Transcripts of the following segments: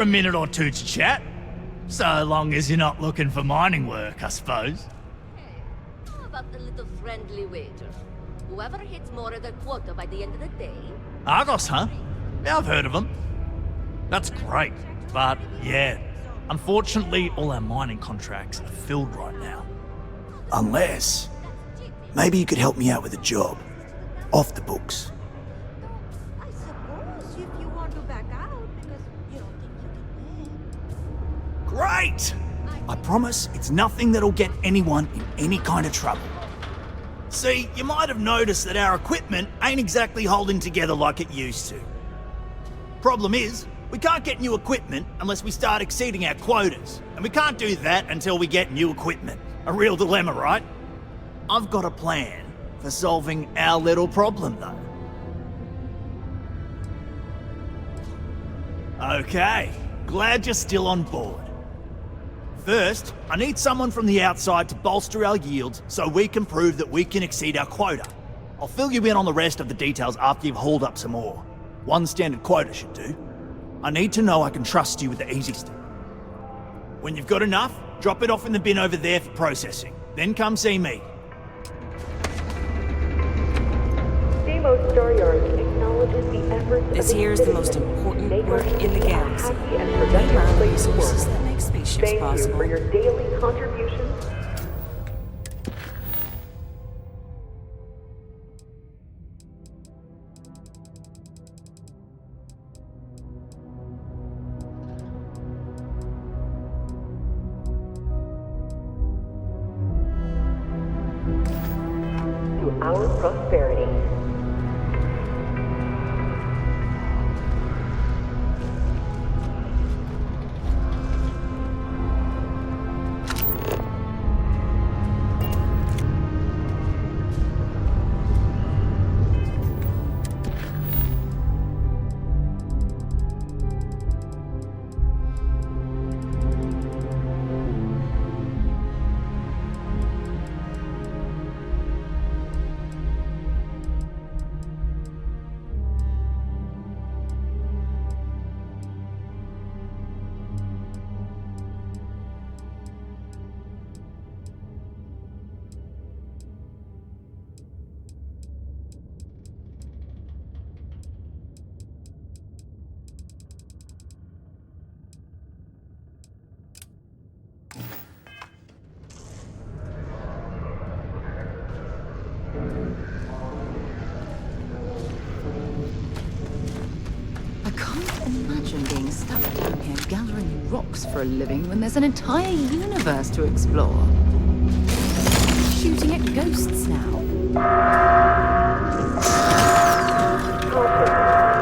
A minute or two to chat. So long as you're not looking for mining work, I suppose. Hey, how about the little friendly wager? Whoever hits more of their quota by the end of the day... Argos, huh? Yeah, I've heard of them. That's great, but yeah, unfortunately all our mining contracts are filled right now. Unless, maybe you could help me out with a job. Off the books. I suppose if you want to back out because you don't think you can win. Great! I promise it's nothing that'll get anyone in any kind of trouble. See, you might have noticed that our equipment ain't exactly holding together like it used to. Problem is, we can't get new equipment unless we start exceeding our quotas, and we can't do that until we get new equipment. A real dilemma, right? I've got a plan for solving our little problem, though. Okay, glad you're still on board. First, I need someone from the outside to bolster our yields so we can prove that we can exceed our quota. I'll fill you in on the rest of the details after you've hauled up some more. One standard quota should do. I need to know I can trust you with the easy stuff. When you've got enough, drop it off in the bin over there for processing. Then come see me. Demo Star Yard acknowledges the efforts This of here is the most citizens important make work our in the city a galaxy. happy and The productive amount of place to resources work. that make spaceships Thank you possible. for your daily contributions. To our prosperity. I can't imagine being stuck down here gathering rocks for a living when there's an entire universe to explore. Shooting at ghosts now. Caution.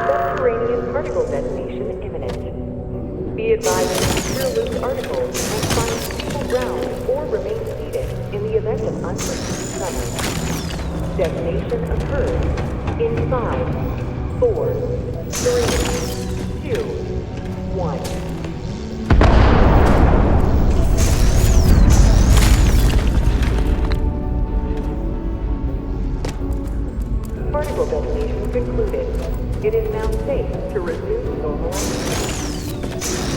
Subterranean particle detonation imminent. Be advised that secure loose articles will find stable ground or remain seated in the event of unforeseen trouble. Detonation occurs in 5, 4, 3, 2, 1. Particle detonation concluded. It is now safe to resume normal activity.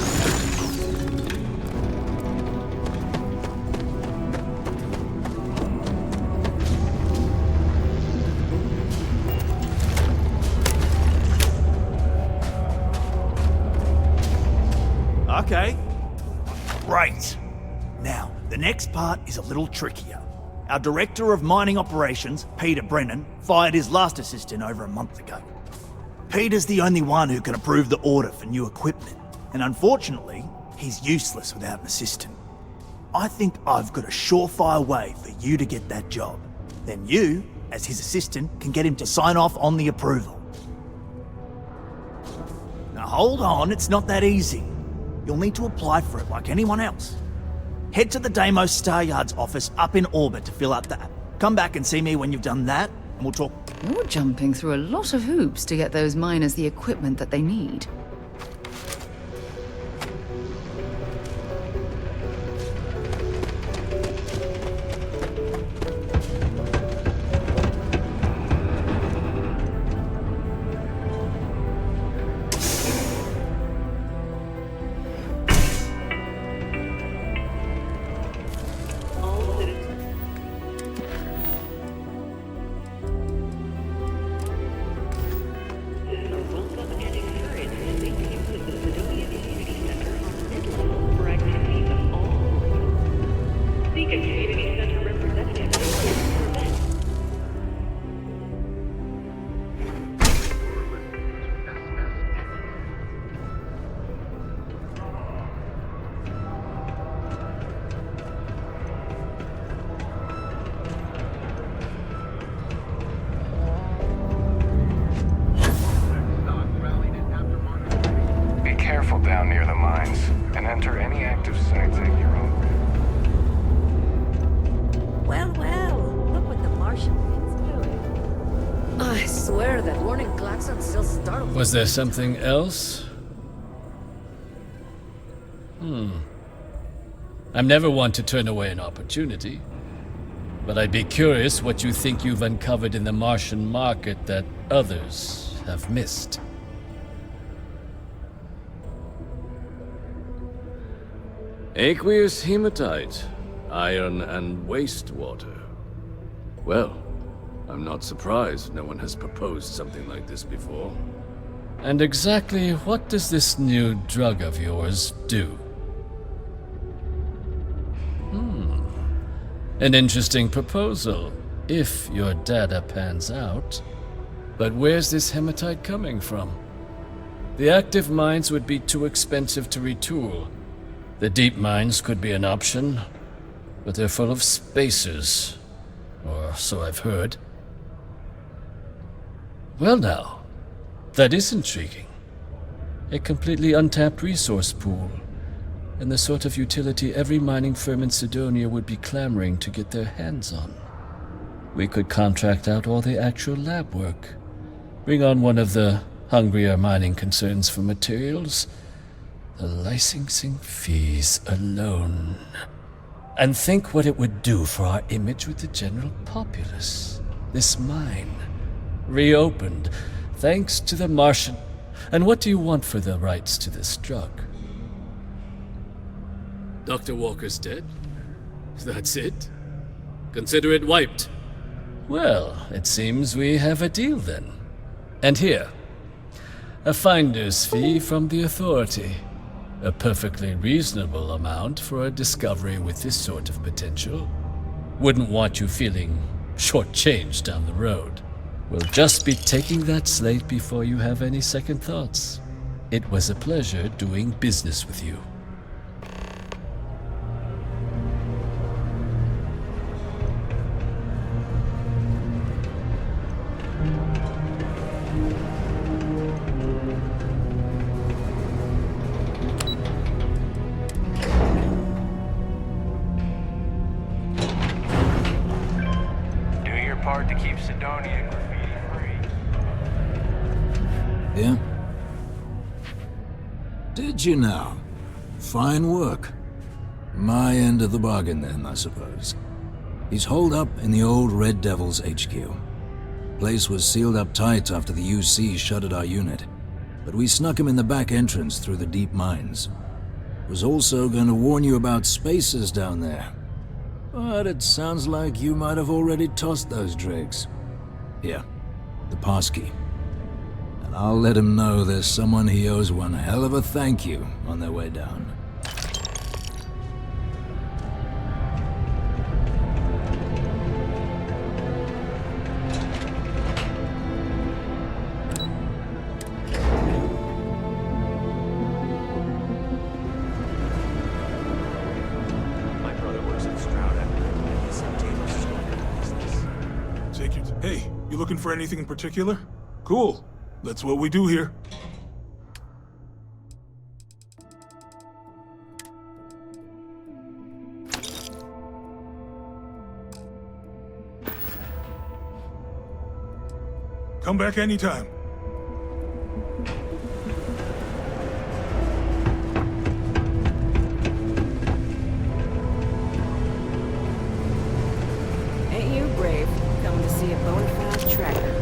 Okay. Great. Now, the next part is a little trickier. Our Director of Mining Operations, Peter Brennan, fired his last assistant over a month ago. Peter's the only one who can approve the order for new equipment, and unfortunately, he's useless without an assistant. I think I've got a surefire way for you to get that job. Then you, as his assistant, can get him to sign off on the approval. Now hold on, it's not that easy. You'll need to apply for it like anyone else. Head to the Deimos Star Yard's office up in orbit to fill out the app. Come back and see me when you've done that, and we'll talk. You're jumping through a lot of hoops to get those miners the equipment that they need. Was there something else? I'm never one to turn away an opportunity, but I'd be curious what you think you've uncovered in the Martian market that others have missed. Aqueous hematite, iron and wastewater. Well, I'm not surprised no one has proposed something like this before. And exactly what does this new drug of yours do? An interesting proposal, if your data pans out. But where's this hematite coming from? The active mines would be too expensive to retool. The deep mines could be an option, but they're full of spacers, or so I've heard. Well now, that is intriguing. A completely untapped resource pool, and the sort of utility every mining firm in Sidonia would be clamoring to get their hands on. We could contract out all the actual lab work, bring on one of the hungrier mining concerns for materials, the licensing fees alone. And think what it would do for our image with the general populace. This mine, reopened, thanks to the Martian. And what do you want for the rights to this drug? Dr. Walker's dead? That's it? Consider it wiped. Well, it seems we have a deal then. And here, a finder's fee from the authority. A perfectly reasonable amount for a discovery with this sort of potential. Wouldn't want you feeling shortchanged down the road. We'll just be taking that slate before you have any second thoughts. It was a pleasure doing business with you. Part to keep Sidonia graffiti-free. Yeah? Did you now? Fine work. My end of the bargain then, I suppose. He's holed up in the old Red Devil's HQ. Place was sealed up tight after the UC shuttered our unit, but we snuck him in the back entrance through the deep mines. Was also going to warn you about spacers down there. But it sounds like you might have already tossed those dregs. Here, the passkey. And I'll let him know there's someone he owes one hell of a thank you on their way down. Hey, you looking for anything in particular? Cool. That's what we do here. Come back anytime. Ain't you brave? Coming to see a bona fide tracker.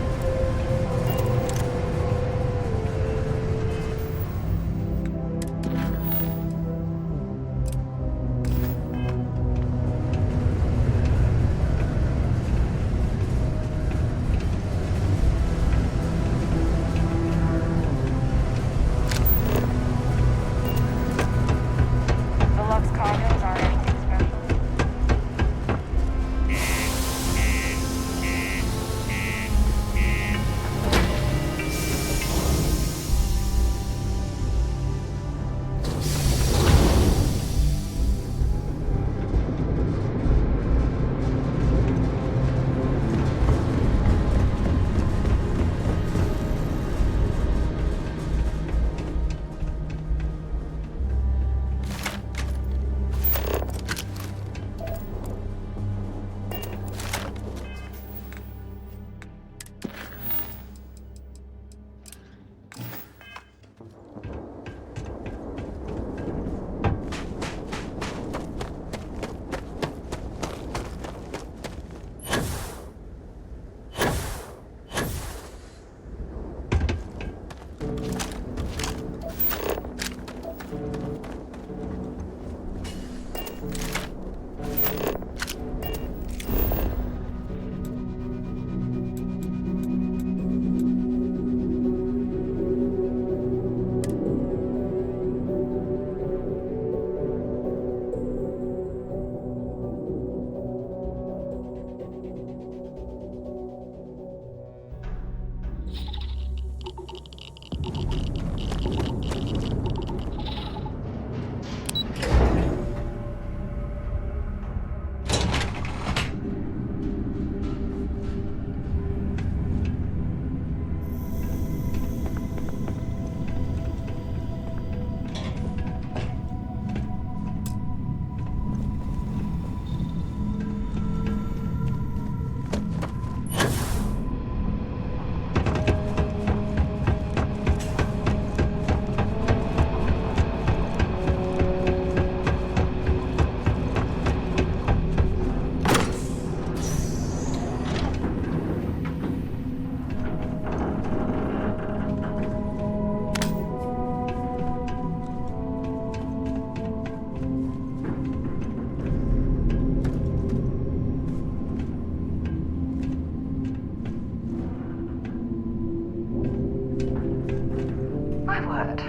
My word.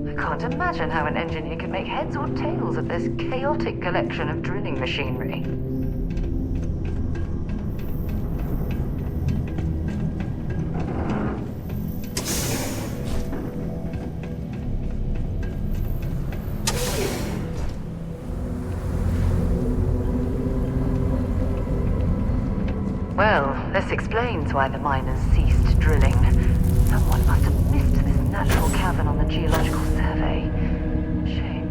I can't imagine how an engineer could make heads or tails of this chaotic collection of drilling machinery. Well, this explains why the miners ceased drilling. Someone must have missed this natural cavern on the geological survey. Shame.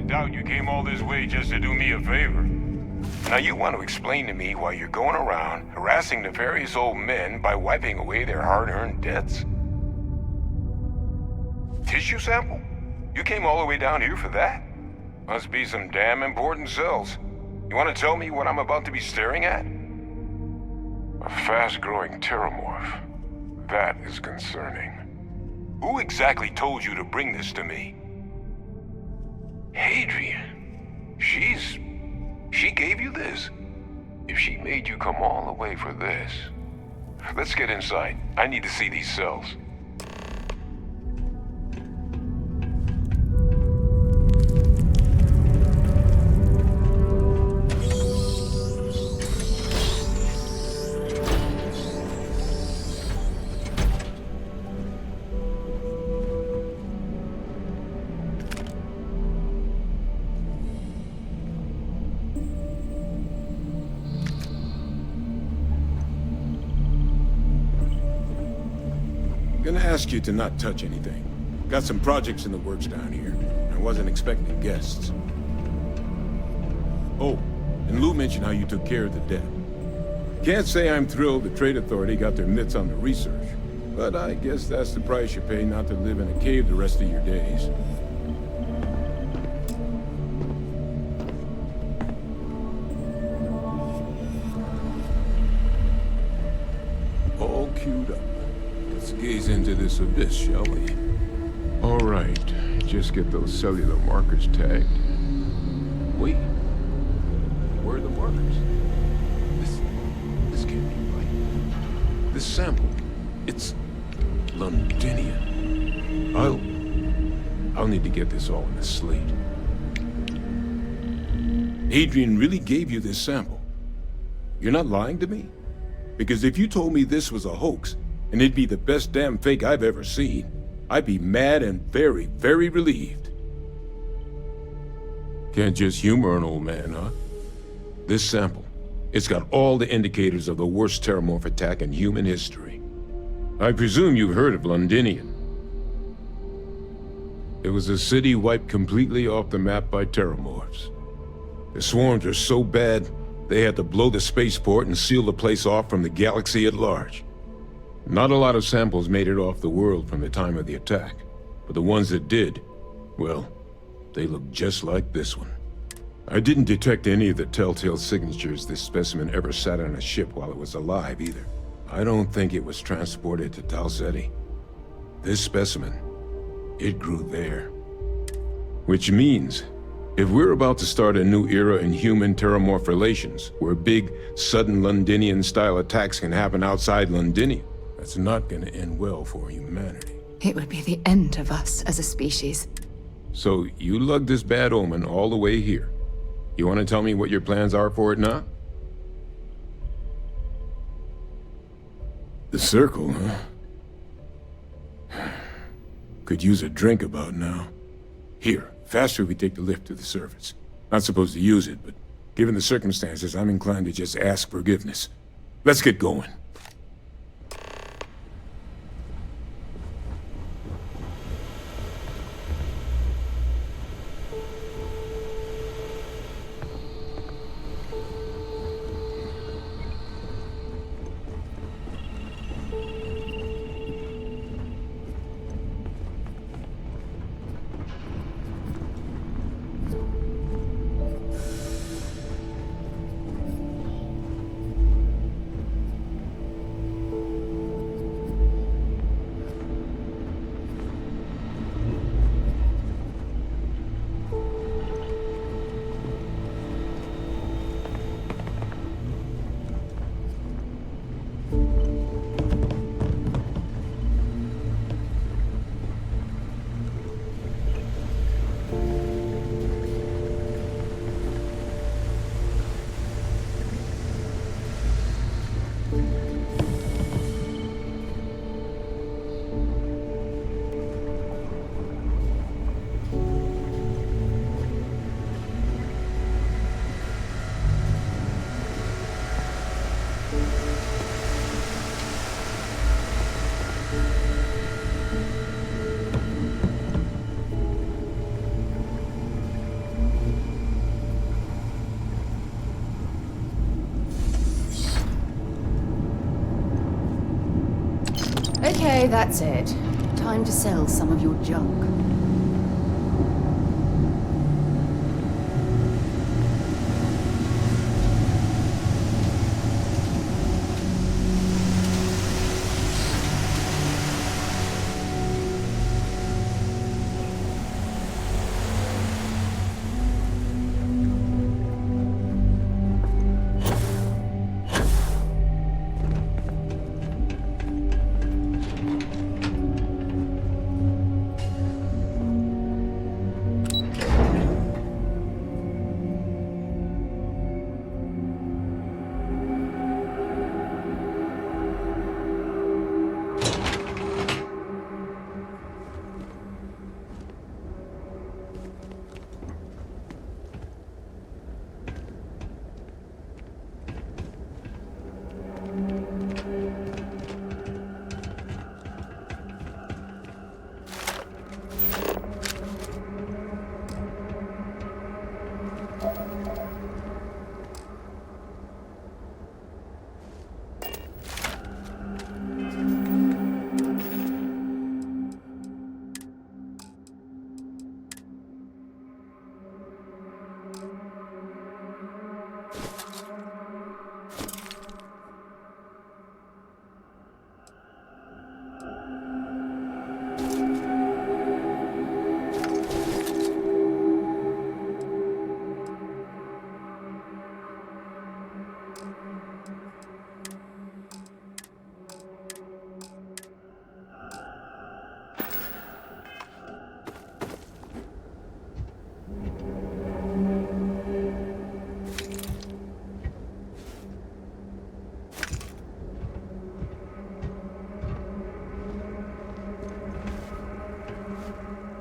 doubt you came all this way just to do me a favor. Now you want to explain to me why you're going around harassing nefarious old men by wiping away their hard-earned debts? Tissue sample? You came all the way down here for that? Must be some damn important cells. You want to tell me what I'm about to be staring at? A fast-growing terramorph. That is concerning. Who exactly told you to bring this to me? Hadrian. She gave you this? If she made you come all the way for this... Let's get inside. I need to see these cells. Gonna ask you to not touch anything. Got some projects in the works down here. I wasn't expecting guests. Oh, and Lou mentioned how you took care of the dead. Can't say I'm thrilled the Trade Authority got their mitts on the research, but I guess that's the price you pay not to live in a cave the rest of your days. All queued up. Let's gaze into this abyss, shall we? All right. Just get those cellular markers tagged. Wait. Where are the markers? This can't be right. This sample, it's Londinian. I'll need to get this all in a slate. Hadrian really gave you this sample. You're not lying to me? Because if you told me this was a hoax, and it'd be the best damn fake I've ever seen, I'd be mad and very, very relieved. Can't just humor an old man, huh? This sample, it's got all the indicators of the worst terramorph attack in human history. I presume you've heard of Londinian. It was a city wiped completely off the map by terramorphs. The swarms are so bad, they had to blow the spaceport and seal the place off from the galaxy at large. Not a lot of samples made it off the world from the time of the attack, but the ones that did, well, they look just like this one. I didn't detect any of the telltale signatures this specimen ever sat on a ship while it was alive either. I don't think it was transported to Tal Ceti. This specimen, it grew there. Which means, if we're about to start a new era in human-terramorph relations, where big, sudden Londinian-style attacks can happen outside Londinian, that's not gonna end well for humanity. It would be the end of us as a species. So, you lugged this bad omen all the way here. You want to tell me what your plans are for it now? The circle, huh? Could use a drink about now. Here, faster we take the lift to the surface. Not supposed to use it, but given the circumstances, I'm inclined to just ask forgiveness. Let's get going. Okay, that's it. Time to sell some of your junk.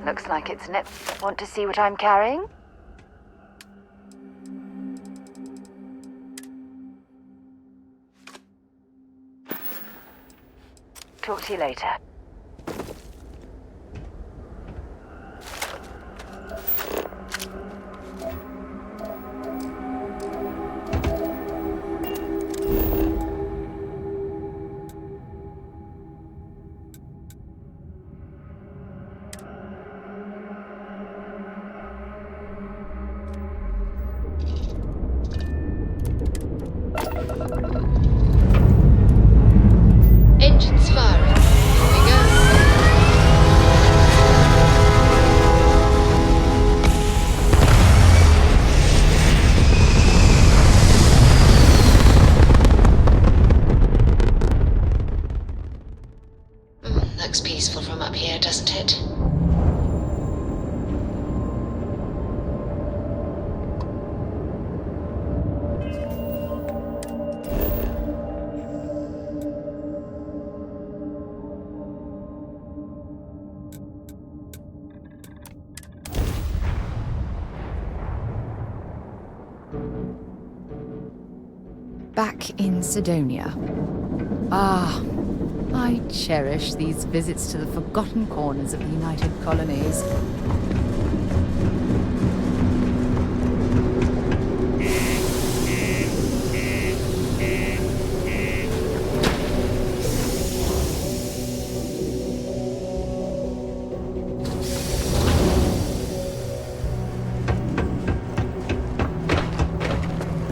Looks like it's net. Want to see what I'm carrying? Talk to you later. Engines firing. Here we go. Looks peaceful from up here, doesn't it? Back in Sidonia. Ah, I cherish these visits to the forgotten corners of the United Colonies.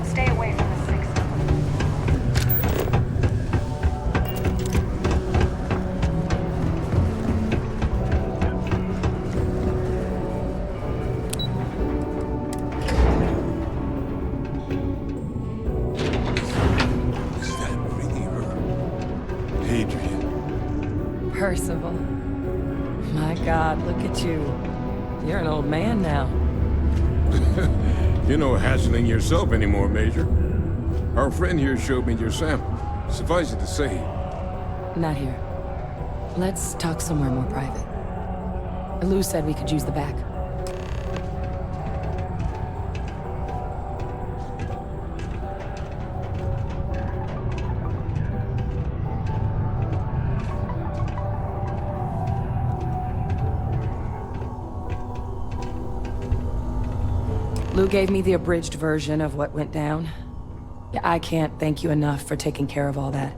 Stay away from the sixth. Is that really her? Adrian. Percival. My God, look at you. You're an old man now. You're no hassling yourself anymore, Major. Our friend here showed me your sample. Suffice it to say, Not here. Let's talk somewhere more private. Lou said we could use the back. Lou gave me the abridged version of what went down. I can't thank you enough for taking care of all that.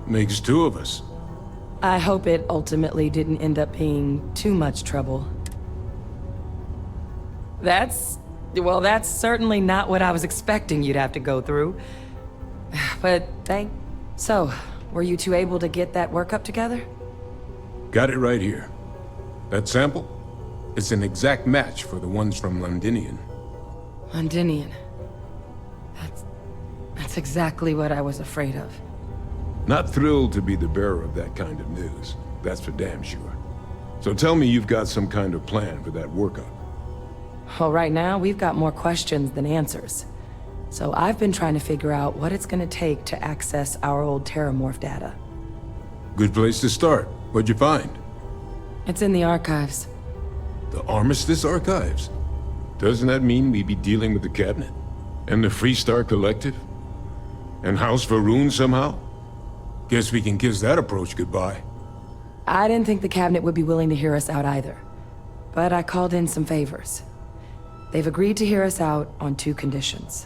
makes two of us. I hope it ultimately didn't end up being too much trouble. That's certainly not what I was expecting you'd have to go through. But So, were you two able to get that workup together? Got it right here. That sample? It's an exact match for the ones from Londinian. Londinian. That's exactly what I was afraid of. Not thrilled to be the bearer of that kind of news. That's for damn sure. So tell me you've got some kind of plan for that workup. Well, right now, we've got more questions than answers. So I've been trying to figure out what it's gonna take to access our old Terramorph data. Good place to start. What'd you find? It's in the archives. The Armistice Archives? Doesn't that mean we'd be dealing with the Cabinet? And the Freestar Collective? And House Varun somehow? Guess we can kiss that approach goodbye. I didn't think the Cabinet would be willing to hear us out either. But I called in some favors. They've agreed to hear us out on two conditions.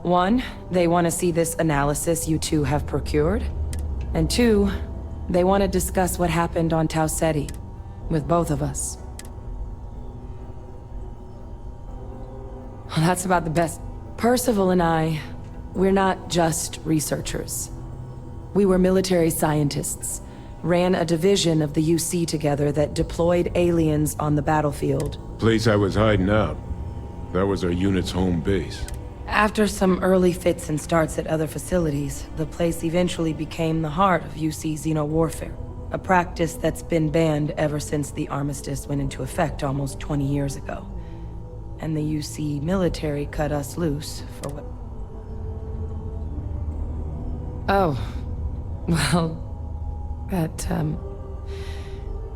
One, they want to see this analysis you two have procured. And two, they want to discuss what happened on Tau Ceti with both of us. Well, that's about the best. Percival and I, we're not just researchers. We were military scientists, ran a division of the UC together that deployed aliens on the battlefield. Place I was hiding out. That was our unit's home base. After some early fits and starts at other facilities, the place eventually became the heart of UC xeno-warfare, a practice that's been banned ever since the armistice went into effect almost 20 years ago. And the UC military cut us loose for what... Oh, well,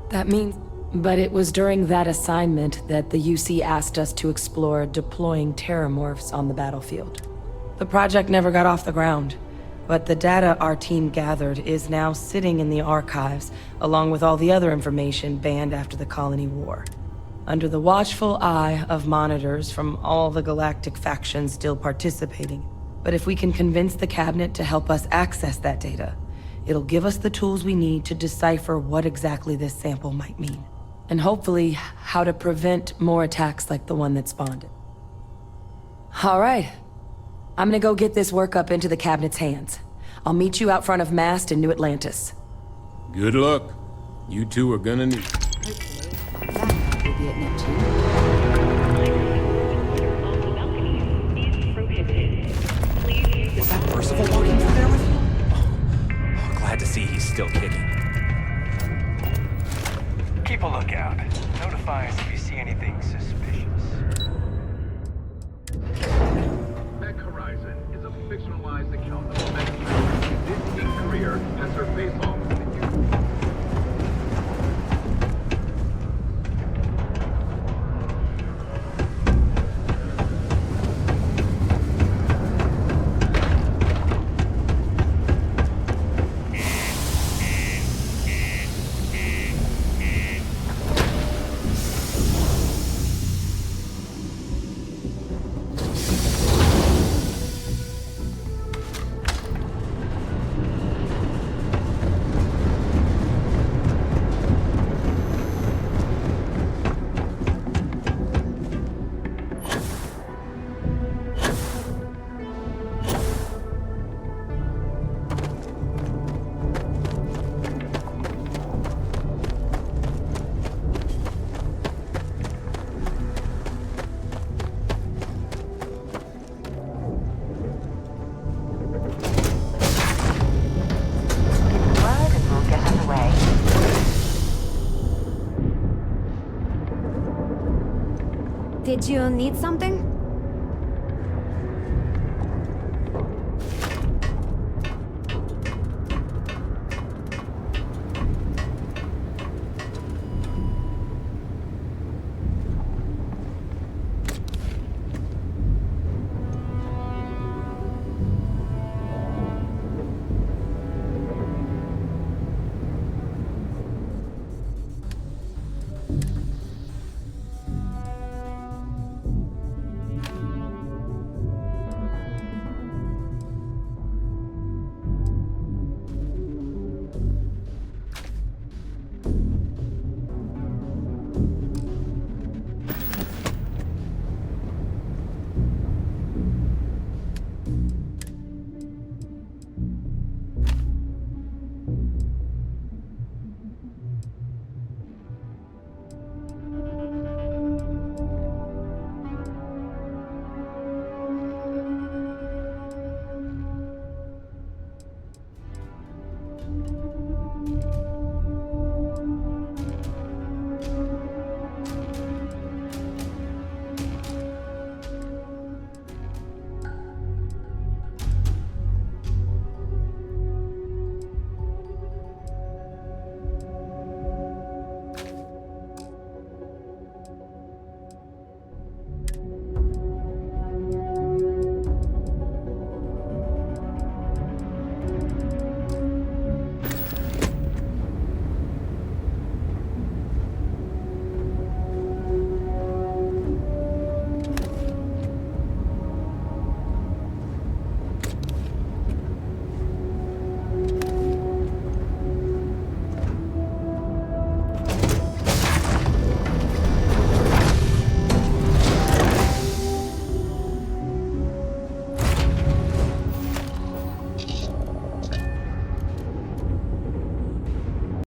that means But it was during that assignment that the UC asked us to explore deploying terramorphs on the battlefield. The project never got off the ground, but the data our team gathered is now sitting in the archives, along with all the other information banned after the Colony War. Under the watchful eye of monitors from all the galactic factions still participating. But if we can convince the Cabinet to help us access that data, it'll give us the tools we need to decipher what exactly this sample might mean. And hopefully, how to prevent more attacks like the one that spawned it. All right. I'm gonna go get this work up into the Cabinet's hands. I'll meet you out front of Mast in New Atlantis. Good luck. You two are gonna need... That will be at Neptune. Was that Percival walking through there with you? Oh, glad to see he's still kicking. Keep a lookout. Notify us if you see anything suspicious. Mech Horizon is a fictionalized account of a mech this in career has her face off with the Did you need something?